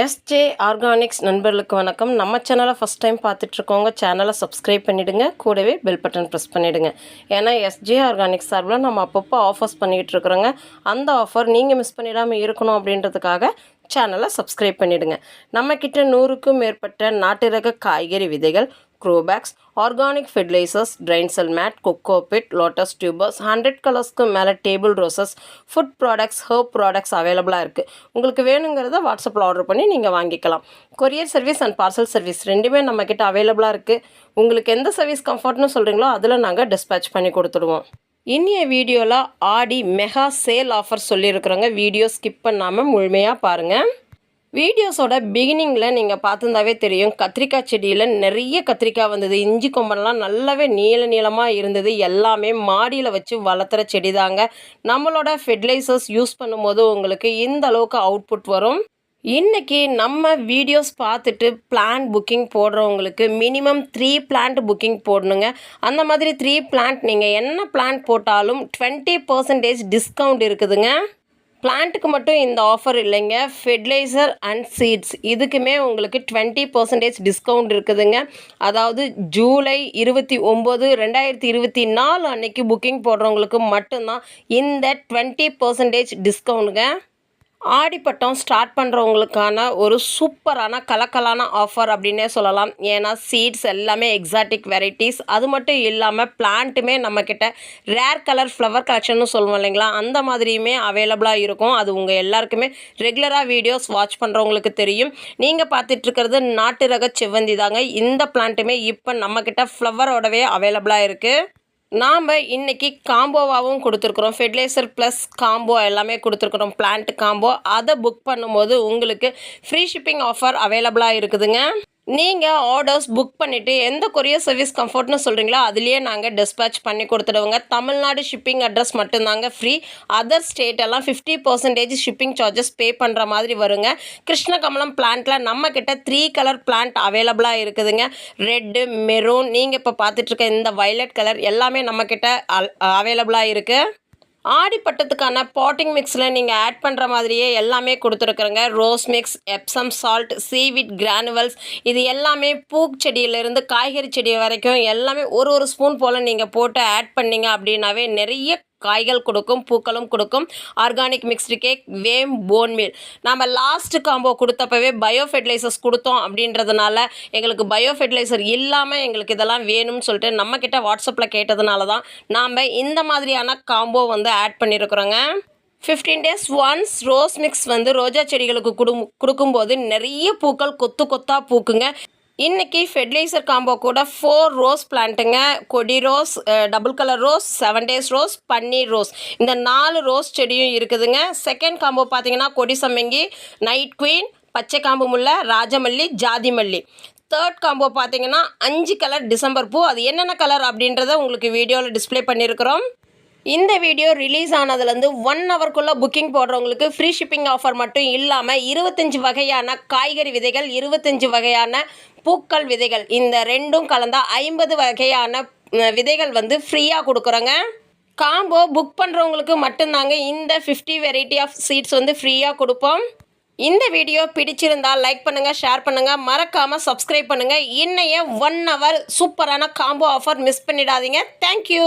SJ organics நண்பர்களுக்கு வணக்கம். நம்ம சேனலை ஃபஸ்ட் டைம் பார்த்துட்ருக்கோங்க, சேனலை சப்ஸ்கிரைப் பண்ணிவிடுங்க, கூடவே பெல் பட்டன் ப்ரெஸ் பண்ணிவிடுங்க. ஏன்னா எஸ்ஜே ஆர்கானிக்ஸ் சார்பில் நம்ம அப்பப்போ ஆஃபர்ஸ் பண்ணிக்கிட்டு இருக்கிறோங்க. அந்த ஆஃபர் நீங்கள் மிஸ் பண்ணிடாமல் இருக்கணும் அப்படின்றதுக்காக சேனலை சப்ஸ்கிரைப் பண்ணிவிடுங்க. நம்மக்கிட்ட 100க்கும் மேற்பட்ட நாட்டு ரக காய்கறி விதைகள், grow bags, organic fertilisers, drain cell mat, cocopeat, lotus tubers, 100 கலர்ஸ்க்கு மேலே table roses, food products, herb products அவைலபிளாக இருக்குது. உங்களுக்கு வேணுங்கிறத வாட்ஸ்அப்பில் ஆர்டர் பண்ணி நீங்கள் வாங்கிக்கலாம். Courier service and parcel service ரெண்டுமே நம்மக்கிட்ட அவைலபிளாக இருக்குது. உங்களுக்கு எந்த சர்வீஸ் கம்ஃபர்ட்னு சொல்கிறீங்களோ அதில் நாங்கள் டிஸ்பேச் பண்ணி கொடுத்துடுவோம். இன்னிய வீடியோவில் ஆடி மெகா சேல் ஆஃபர் சொல்லியிருக்கிறோங்க. வீடியோ ஸ்கிப் பண்ணாமல் முழுமையாக பாருங்கள். வீடியோஸோட பிகினிங்கில் நீங்கள் பார்த்துருந்தாவே தெரியும், கத்திரிக்காய் செடியில் நிறைய கத்திரிக்காய் வந்தது. இஞ்சி கொம்பெல்லாம் நல்லாவே நீளமாக இருந்தது. எல்லாமே மாடியில் வச்சு வளர்த்துற செடி தாங்க. நம்மளோட ஃபெர்டிலைசர்ஸ் யூஸ் பண்ணும்போது உங்களுக்கு இந்த அளவுக்கு அவுட்புட் வரும். இன்றைக்கி நம்ம வீடியோஸ் பார்த்துட்டு பிளான்ட் புக்கிங் போடுறவங்களுக்கு மினிமம் 3 பிளான்ட் புக்கிங் போடணுங்க. அந்த மாதிரி 3 பிளான்ட் நீங்கள் என்ன பிளான்ட் போட்டாலும் 20% டிஸ்கவுண்ட் இருக்குதுங்க. பிளான்ட்டுக்கு மட்டும் இந்த ஆஃபர் இல்லைங்க, ஃபெர்டிலைசர் அண்ட் சீட்ஸ் இதுக்குமே உங்களுக்கு 20% டிஸ்கவுண்ட் இருக்குதுங்க. அதாவது ஜூலை 29, 2024 அன்னைக்கு புக்கிங் போடுறவங்களுக்கு மட்டும்தான் இந்த 20% டிஸ்கவுண்ட்டுங்க. ஆடிப்பட்டம் ஸ்டார்ட் பண்ணுறவங்களுக்கான ஒரு சூப்பரான கலக்கலான ஆஃபர் அப்படின்னே சொல்லலாம். ஏன்னா சீட்ஸ் எல்லாமே எக்ஸாட்டிக் வெரைட்டிஸ், அது மட்டும் இல்லாமல் பிளான்ட்டுமே நம்மக்கிட்ட ரேர் கலர் ஃப்ளவர் கலெக்ஷன்னு சொல்லுவோம் இல்லைங்களா, அந்த மாதிரியுமே அவைலபிளாக இருக்கும். அது உங்கள் எல்லாருக்குமே ரெகுலராக வீடியோஸ் வாட்ச் பண்ணுறவங்களுக்கு தெரியும். நீங்கள் பார்த்துட்ருக்கிறது நாட்டு ரக செவ்வந்தி தாங்க. இந்த பிளான்ட்டுமே இப்போ நம்மக்கிட்ட ஃப்ளவரோடவே அவைலபிளாக இருக்குது. நாம் இன்றைக்கி காம்போவாகவும் கொடுத்துருக்குறோம். ஃபெர்டிலைசர் ப்ளஸ் காம்போ எல்லாமே கொடுத்துருக்குறோம். பிளான்ட் காம்போ அதை புக் பண்ணும்போது உங்களுக்கு ஃப்ரீ ஷிப்பிங் ஆஃபர் அவைலபிளாக இருக்குதுங்க. நீங்கள் ஆர்டர்ஸ் புக் பண்ணிவிட்டு எந்த கொரியர் சர்வீஸ் கம்ஃபர்ட்னு சொல்கிறீங்களோ அதுலேயே நாங்கள் டிஸ்பேச் பண்ணி கொடுத்துடுவோங்க. தமிழ்நாடு ஷிப்பிங் அட்ரஸ் மட்டும்தாங்க ஃப்ரீ. அதர் ஸ்டேட் எல்லாம் 50% ஷிப்பிங் சார்ஜஸ் பே பண்ணுற மாதிரி வருங்க. கிருஷ்ணகமலம் பிளான்ட்டில் நம்மக்கிட்ட 3 கலர் பிளான்ட் அவைலபிளாக இருக்குதுங்க. ரெட்டு, மெரூன், நீங்கள் இப்போ பார்த்துட்ருக்க இந்த வைலட் கலர் எல்லாமே நம்மக்கிட்ட அவைலபிளாக இருக்குது. ஆடிப்பட்டத்துக்கான பாட்டிங் மிக்ஸில் நீங்கள் ஆட் பண்ணுற மாதிரியே எல்லாமே கொடுத்துருக்குறேங்க. Rose mix, Epsom salt, seaweed granules, இது எல்லாமே பூச்செடியிலேருந்து காய்கறி செடி வரைக்கும் எல்லாமே ஒரு ஸ்பூன் போல் நீங்கள் போட்டு ஆட் பண்ணிங்க அப்படின்னாவே நிறைய காய்கள் கொடுக்கும், பூக்களும் கொடுக்கும். ஆர்கானிக் மிக்ஸ்டு கேக், வேம், போன் மீல். நம்ம லாஸ்ட் காம்போ கொடுத்தப்பவே பயோ ஃபெர்டிலைசர்ஸ் கொடுத்தோம் அப்படின்றதுனால எங்களுக்கு பயோ ஃபெர்டிலைசர் இல்லாமல் எங்களுக்கு இதெல்லாம் வேணும்னு சொல்லிட்டு நம்மக்கிட்ட வாட்ஸ்அப்பில் கேட்டதுனால தான் நாம் இந்த மாதிரியான காம்போ ஆட் பண்ணியிருக்கிறோங்க. 15 days ஒன்ஸ் ரோஸ் மிக்ஸ் ரோஜா செடிகளுக்கு கொடுக்கும்போது நிறைய பூக்கள் கொத்தாக பூக்குங்க. இன்றைக்கி ஃபெர்டிலைசர் காம்போ கூட 4 ரோஸ் பிளான்ட்டுங்க. கொடி rose, double colour rose, 7 days rose, பன்னீர் ரோஸ், இந்த 4 ரோஸ் செடியும் இருக்குதுங்க. செகண்ட் காம்போ பார்த்தீங்கன்னா கொடி சம்மங்கி, நைட் குயின், பச்சை காம்பு முல்லை, ராஜமல்லி, ஜாதி மல்லி. தேர்ட் காம்போ பார்த்தீங்கன்னா 5 கலர் டிசம்பர் பூ. அது என்னென்ன கலர் அப்படின்றத உங்களுக்கு வீடியோவில் டிஸ்பிளே பண்ணியிருக்கிறோம். இந்த வீடியோ ரிலீஸ் ஆனதுலேருந்து 1 ஹவர்க்குள்ளே புக்கிங் போடுறவங்களுக்கு ஃப்ரீ ஷிப்பிங் ஆஃபர் மட்டும் இல்லாமல் 25 வகையான காய்கறி விதைகள், 25 வகையான பூக்கள் விதைகள், இந்த ரெண்டும் கலந்தா 50 வகையான விதைகள் ஃப்ரீயாக கொடுக்குறோங்க. காம்போ புக் பண்ணுறவங்களுக்கு மட்டும்தாங்க இந்த 50 வெரைட்டி ஆஃப் சீட்ஸ் ஃப்ரீயாக கொடுப்போம். இந்த வீடியோ பிடிச்சிருந்தால் லைக் பண்ணுங்கள், ஷேர் பண்ணுங்கள், மறக்காமல் சப்ஸ்கிரைப் பண்ணுங்கள். இன்னைய 1 ஹவர் சூப்பரான காம்போ ஆஃபர் மிஸ் பண்ணிடாதீங்க. தேங்க்யூ.